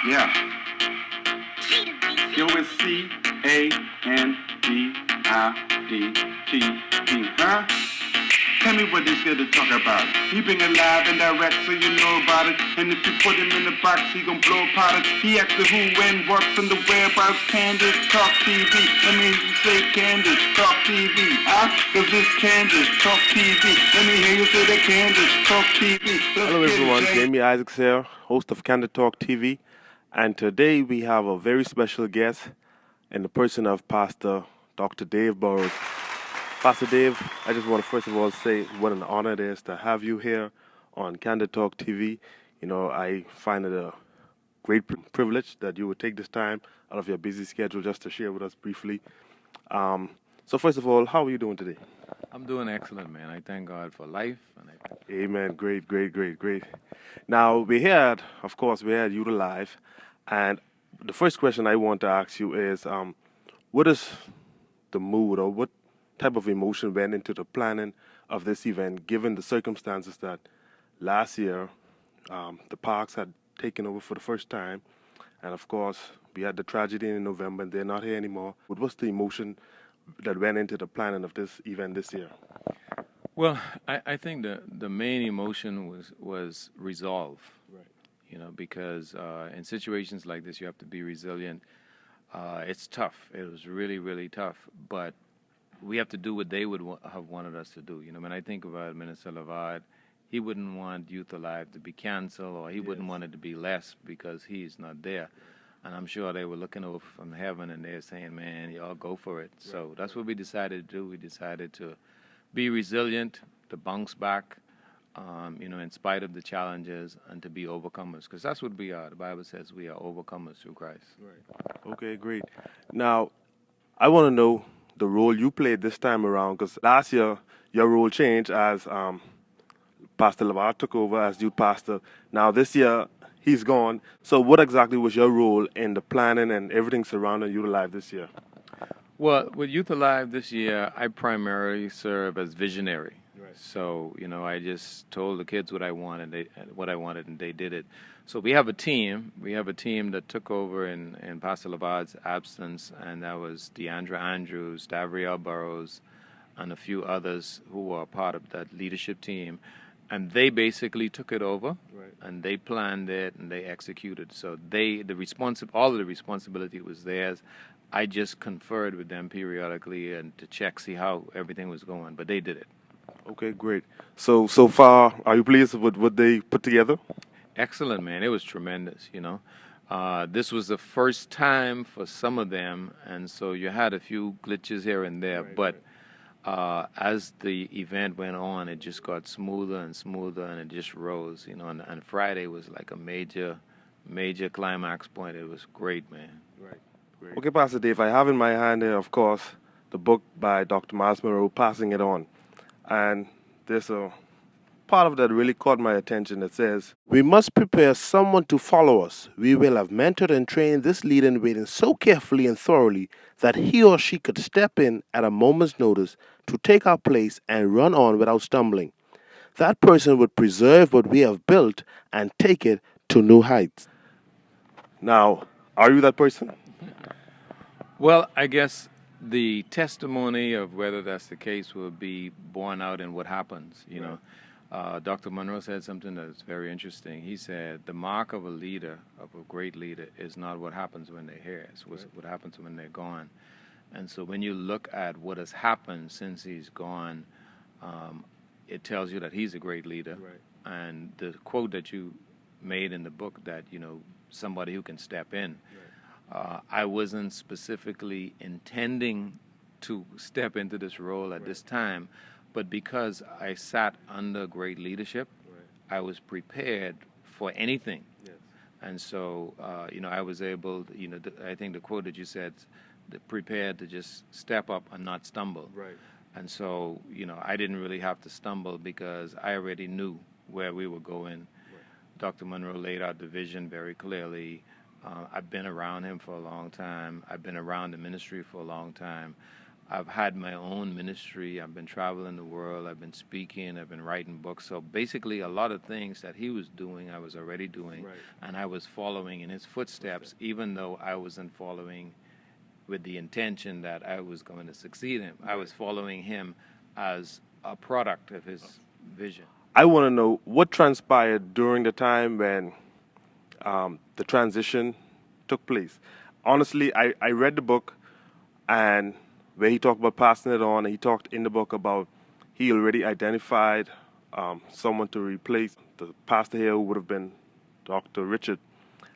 Yeah. Yo, it's CANDIDT, huh? Tell me what this here to talk about. He been alive and direct, so you know about it. And if you put him in the box, he gon' blow apart it. He asked the who, when, what's, and the whereabouts. Candid Talk TV. Let me hear you say Candid Talk TV, huh? Cause this Candid Talk TV. Let me hear you say that Candid Talk TV. Hello everyone, Jamie Isaacs here, host of Candid Talk TV. And today we have a very special guest in the person of Pastor Dr. Dave Burrows. Pastor Dave, I just want to first of all say what an honor it is to have you here on Candid Talk TV. You know, I find it a great privilege that you would take this time out of your busy schedule just to share with us briefly. So first of all, how are you doing today? I'm doing excellent, man. I thank God for life. Amen. Great. Now, we had you live, and the first question I want to ask you is, what is the mood or what type of emotion went into the planning of this event, given the circumstances that last year the parks had taken over for the first time, and of course, we had the tragedy in November, and they're not here anymore. What was the emotion that went into the planning of this event this year? Well, I think the main emotion was resolve. Right. You know, because in situations like this, you have to be resilient. It's tough. It was really, really tough. But we have to do what they would have wanted us to do. You know, when I think about Minister Lavad, he wouldn't want Youth Alive to be canceled, or he wouldn't want it to be less because he's not there. And I'm sure they were looking over from heaven and they're saying, man, y'all go for it. Right. So that's what we decided to do. We decided to be resilient, to bounce back, in spite of the challenges, and to be overcomers, because that's what we are. The Bible says we are overcomers through Christ. Right. Okay, great. Now, I want to know the role you played this time around, because last year your role changed as Pastor Lavar took over as youth pastor. Now, this year, he's gone. So what exactly was your role in the planning and everything surrounding Youth Alive this year? Well, with Youth Alive this year, I primarily serve as visionary. Right. So, I just told the kids what I wanted, and they did it. So we have a team. We have a team that took over in Pastor Lavad's absence, and that was Deandra Andrews, Davriel Burrows, and a few others who were part of that leadership team. And they basically took it over, right, and they planned it, and they executed. So all of the responsibility was theirs. I just conferred with them periodically and to see how everything was going, but they did it. Okay, great. So far, are you pleased with what they put together? Excellent, man. It was tremendous, This was the first time for some of them, and so you had a few glitches here and there, right, but as the event went on, it just got smoother and smoother, and it just rose, and Friday was like a major climax point. It was great, man. Right. Great. Okay, Pastor Dave, I have in my hand here, of course, the book by Dr. Miles Monroe, Passing It On. And there's a part of that really caught my attention. It says, "We must prepare someone to follow us. We will have mentored and trained this leader in waiting so carefully and thoroughly that he or she could step in at a moment's notice to take our place and run on without stumbling. That person would preserve what we have built and take it to new heights." Now, are you that person? Well, I guess the testimony of whether that's the case will be borne out in what happens, Dr. Monroe said something that's very interesting. He said, the mark of a leader, of a great leader, is not what happens when they're here. It's what happens when they're gone. And so when you look at what has happened since he's gone, it tells you that he's a great leader. Right. And the quote that you made in the book that, somebody who can step in, I wasn't specifically intending to step into this role at this time, but because I sat under great leadership, I was prepared for anything. Yes. And so, I was able, I think the quote that you said, prepared to just step up and not stumble. Right. And so, I didn't really have to stumble because I already knew where we were going. Right. Dr. Monroe laid out the vision very clearly. I've been around him for a long time. I've been around the ministry for a long time. I've had my own ministry. I've been traveling the world. I've been speaking. I've been writing books. So basically, a lot of things that he was doing, I was already doing, Right. and I was following in his footsteps, even though I wasn't following with the intention that I was going to succeed him. I was following him as a product of his vision. I want to know what transpired during the time when the transition took place. Honestly, I read the book, and where he talked about passing it on, and he talked in the book about he already identified someone to replace the pastor here who would have been Dr. Richard.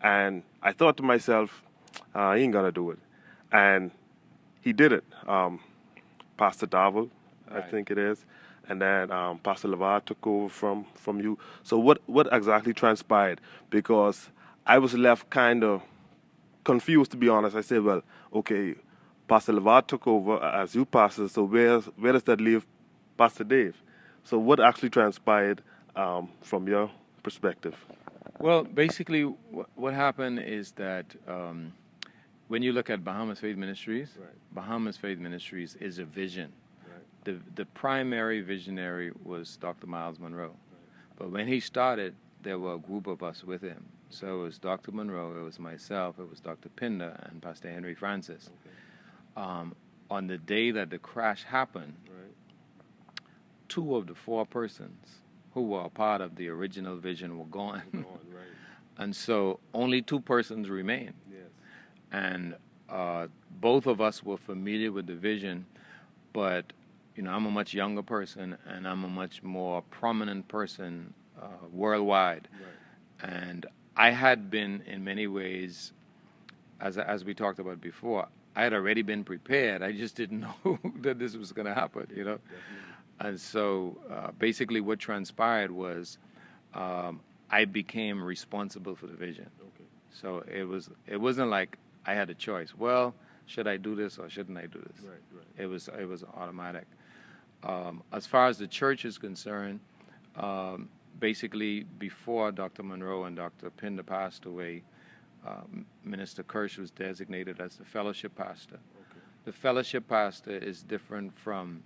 And I thought to myself, he ain't going to do it. And he did it. Pastor Darvel, I Right. think it is. And then Pastor LeVar took over from you. So what exactly transpired? Because I was left kind of confused, to be honest. I said, well, okay, Pastor LeVar took over as you pastor, so where does that leave Pastor Dave? So what actually transpired from your perspective? Well, basically, what happened is that when you look at Bahamas Faith Ministries, Right. Bahamas Faith Ministries is a vision. Right. The primary visionary was Dr. Miles Monroe. But when he started, there were a group of us with him. So it was Dr. Monroe, it was myself, it was Dr. Pinder, and Pastor Henry Francis. On the day that the crash happened, Right. 2 of the 4 persons who were a part of the original vision were gone. Right. And so only 2 persons remained. Yes. And both of us were familiar with the vision, but I'm a much younger person, and I'm a much more prominent person worldwide. Right. And I had been, in many ways, as we talked about before, I had already been prepared. I just didn't know that this was going to happen, Definitely. And so basically what transpired was I became responsible for the vision. Okay. So it wasn't like I had a choice. Well, should I do this or shouldn't I do this? Right. Right. It was automatic. As far as the church is concerned, basically before Dr. Monroe and Dr. Pinder passed away, Minister Kirsch was designated as the fellowship pastor. Okay. The fellowship pastor is different from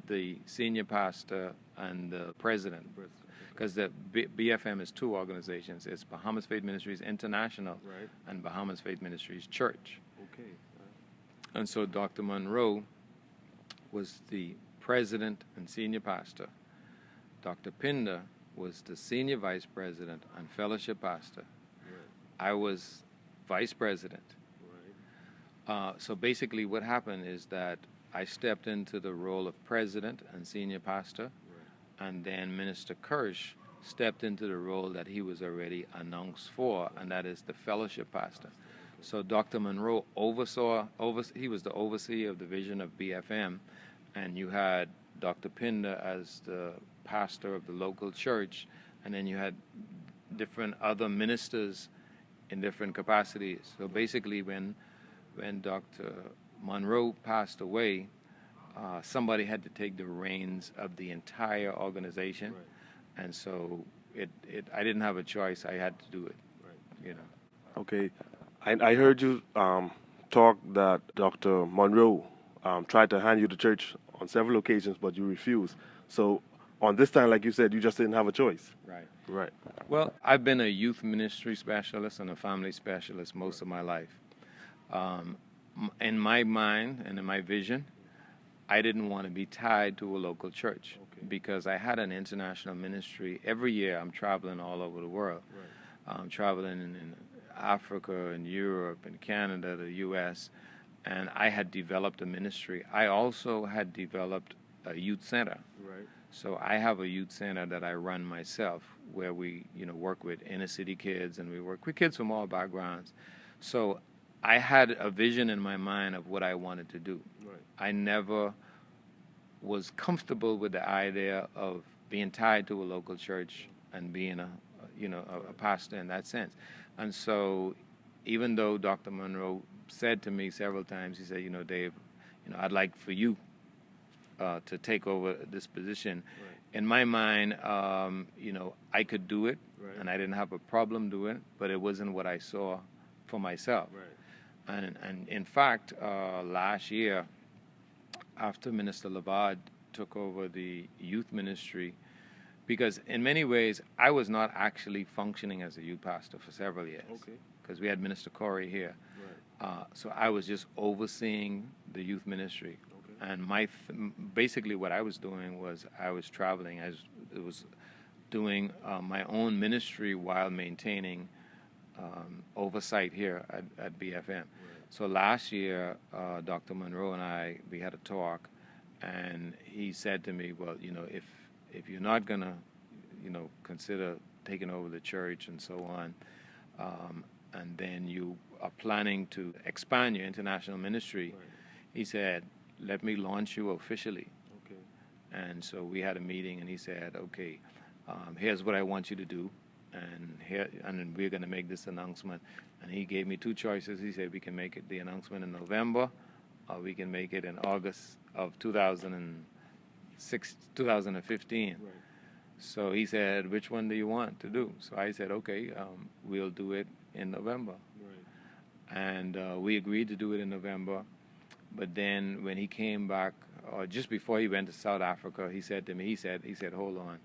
the senior pastor and the president, because the BFM is 2 organizations. It's Bahamas Faith Ministries International Right. and Bahamas Faith Ministries Church. Okay. And so Dr. Monroe was the president and senior pastor. Dr. Pinder was the senior vice president and fellowship pastor. Right. I was vice president. Right. So basically what happened is that I stepped into the role of president and senior pastor, Right. and then Minister Kirsch stepped into the role that he was already announced for, and that is the fellowship pastor. So Dr. Monroe he was the overseer of the vision of BFM, and you had Dr. Pinder as the pastor of the local church, and then you had different other ministers in different capacities. So basically when Dr. Monroe passed away, somebody had to take the reins of the entire organization. Right. And so I didn't have a choice. I had to do it. Right. Okay. I heard you talk that Dr. Monroe tried to hand you the church on several occasions, but you refused. So on this time, like you said, you just didn't have a choice. Right. Right. Well, I've been a youth ministry specialist and a family specialist most of my life. In my mind and in my vision, I didn't want to be tied to a local church. Okay. Because I had an international ministry. Every year I'm traveling all over the world. Right. I'm traveling in Africa and Europe and Canada, the U.S., and I had developed a ministry. I also had developed a youth center. Right. So I have a youth center that I run myself, where we work with inner city kids, and we work with kids from all backgrounds. So I had a vision in my mind of what I wanted to do. Right. I never was comfortable with the idea of being tied to a local church and being a pastor in that sense. And so even though Dr. Monroe said to me several times, he said, Dave, I'd like for you to take over this position. Right. In my mind, I could do it, Right. and I didn't have a problem doing it, but it wasn't what I saw for myself. Right. And in fact, last year, after Minister Labad took over the youth ministry, because in many ways I was not actually functioning as a youth pastor for several years. Okay. Because we had Minister Corey here. Right. So I was just overseeing the youth ministry. Okay. And basically what I was doing was I was traveling. I was doing my own ministry while maintaining oversight here at BFM. Right. So last year, Dr. Monroe and we had a talk, and he said to me, well, if you're not going to, consider taking over the church and so on, and then you are planning to expand your international ministry, right. He said, let me launch you officially. Okay. And so we had a meeting, and he said, okay, here's what I want you to do, and we're going to make this announcement. And he gave me two choices. He said we can make the announcement in November, or we can make it in August of 2015. Right. So he said, which one do you want to do? So I said, okay, we'll do it in November. Right. And we agreed to do it in November. But then when he came back, or just before he went to South Africa, he said to me, he said, hold on.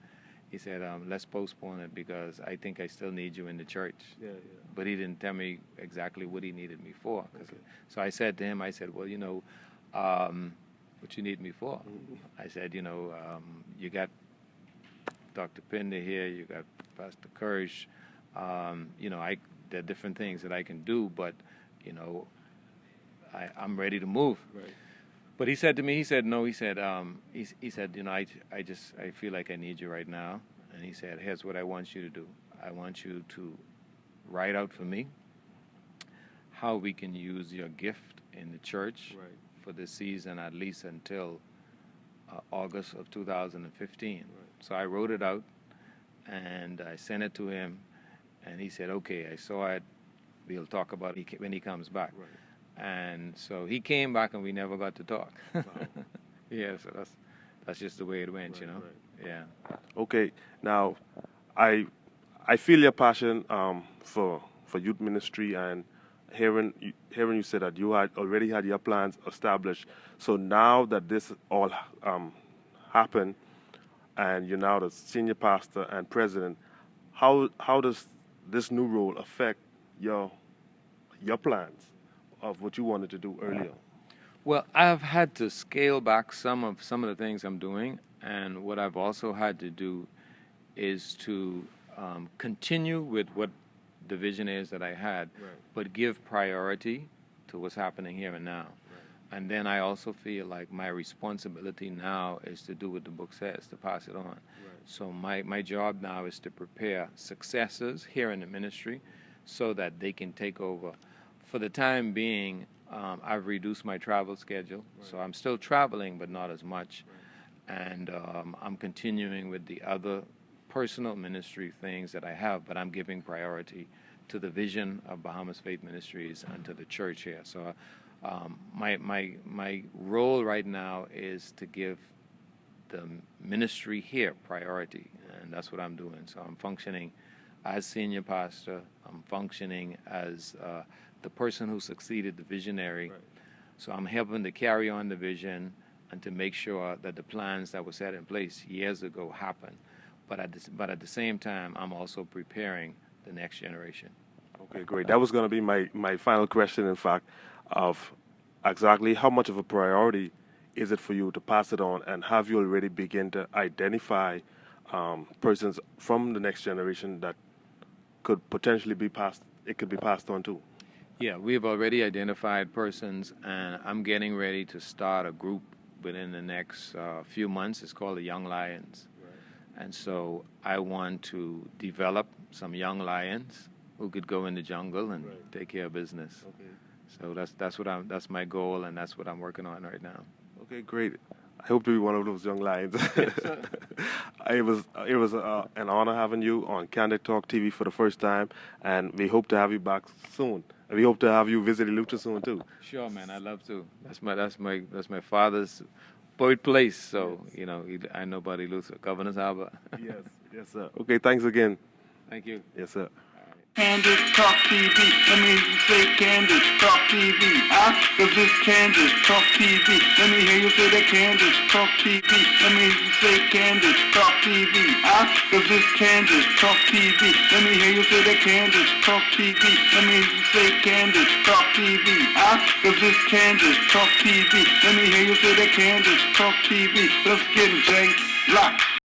He said, let's postpone it because I think I still need you in the church. Yeah. But he didn't tell me exactly what he needed me for. Okay. So I said to him, well, what you need me for? Mm-hmm. I said, you got Dr. Pinder here, you got Pastor Kirsch, there are different things that I can do, but, I'm ready to move. Right. But he said to me, he said, I feel like I need you right now. And he said, here's what I want you to do. I want you to write out for me how we can use your gift in the church Right. for this season, at least until August of 2015. Right. So I wrote it out, and I sent it to him, and he said, okay, I saw it. We'll talk about it when he comes back. Right. And so he came back, and we never got to talk. Wow. Yeah, so that's just the way it went, Right. Yeah. Okay. Now, I feel your passion for youth ministry, and hearing you say that you had already had your plans established. So now that this all happened, and you're now the senior pastor and president, how does this new role affect your plans of what you wanted to do earlier? Well, I've had to scale back some of the things I'm doing, and what I've also had to do is to continue with what the vision is that I had, Right. but give priority to what's happening here and now. Right. And then I also feel like my responsibility now is to do what the book says, to pass it on. Right. So my job now is to prepare successors here in the ministry so that they can take over. For the time being, I've reduced my travel schedule, Right. so I'm still traveling, but not as much. Right. And I'm continuing with the other personal ministry things that I have, but I'm giving priority to the vision of Bahamas Faith Ministries and to the church here. So my role right now is to give the ministry here priority, and that's what I'm doing. So I'm functioning as senior pastor. I'm functioning as the person who succeeded the visionary. Right. So I'm helping to carry on the vision and to make sure that the plans that were set in place years ago happen. But at the same time, I'm also preparing the next generation. Okay, great. That was going to be my final question, in fact, of exactly how much of a priority is it for you to pass it on, and have you already begun to identify persons from the next generation that could potentially be passed on to? Yeah, we've already identified persons, and I'm getting ready to start a group within the next few months. It's called the Young Lions. Right. And so I want to develop some young lions who could go in the jungle and Right. take care of business. Okay. So that's my goal, and that's what I'm working on right now. Okay, great. I hope to be one of those young lions. It was an honor having you on Candid Talk TV for the first time, and we hope to have you back soon. And we hope to have you visit Eleuthera soon too. Sure, man. I'd love to. That's my father's birthplace. So I know about Eleuthera, Governor's Harbor. Yes, sir. Okay, thanks again. Thank you. Yes, sir. All right. Candace Talk TV. Let me hear you say Candace Talk TV. Cause this Candace Talk TV. Let me hear you say that Candace Talk TV. Let me hear you say Candace Talk TV. Cause this Candace Talk TV. Let me hear you say that Candace Talk TV. Let me hear you say Candace Talk TV. Cause this Candace Talk TV. Let me hear you say that Candace Talk TV. Let's get it, Jay. Lock.